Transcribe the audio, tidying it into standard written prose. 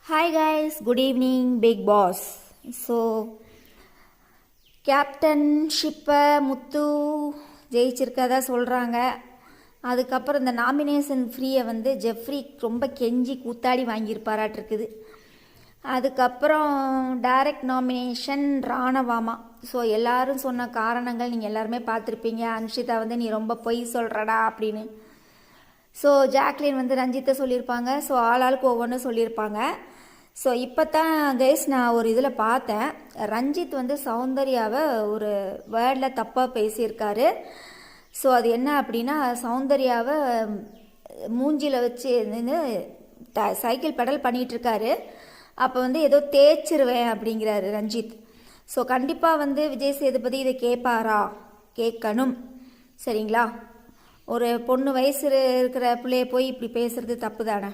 Hi guys, good evening, big boss. So, கேப்டன்ஷிப்பை முத்து ஜெயிச்சிருக்கதா சொல்கிறாங்க. அதுக்கப்புறம் இந்த நாமினேஷன் ஃப்ரீயை வந்து ஜெஃப்ரி ரொம்ப கெஞ்சி கூத்தாடி வாங்கியிருப்பாராட்டிருக்குது. அதுக்கப்புறம் டைரக்ட் நாமினேஷன் ராணவாமா. ஸோ எல்லோரும் சொன்ன காரணங்கள் நீங்கள் எல்லாருமே பார்த்துருப்பீங்க. அன்ஷிதா வந்து நீ ரொம்ப பொய் சொல்கிறடா அப்படின்னு. ஸோ ஜாக்லின் வந்து ரஞ்சித்தை சொல்லியிருப்பாங்க. ஸோ ஆளாளுக்கு ஒவ்வொன்றும் சொல்லியிருப்பாங்க. ஸோ இப்போ தான் கைஸ் நான் ஒரு இதில் பார்த்தேன், ரஞ்சித் வந்து சௌந்தர்யாவை ஒரு வேர்டில் தப்பாக பேசியிருக்காரு. ஸோ அது என்ன அப்படின்னா, சௌந்தர்யாவை மூஞ்சியில் வச்சு நின்று சைக்கிள் பெடல் பண்ணிகிட்ருக்காரு. அப்போ வந்து ஏதோ தேய்ச்சிருவேன் அப்படிங்கிறாரு ரஞ்சித். ஸோ கண்டிப்பாக வந்து விஜய் சேதுபதி இதை கேட்பாரா? கேட்கணும், சரிங்களா? ஒரு பொண்ணு வயசு இருக்கிற பிள்ளைய போய் இப்படி பேசுகிறது தப்பு தானே.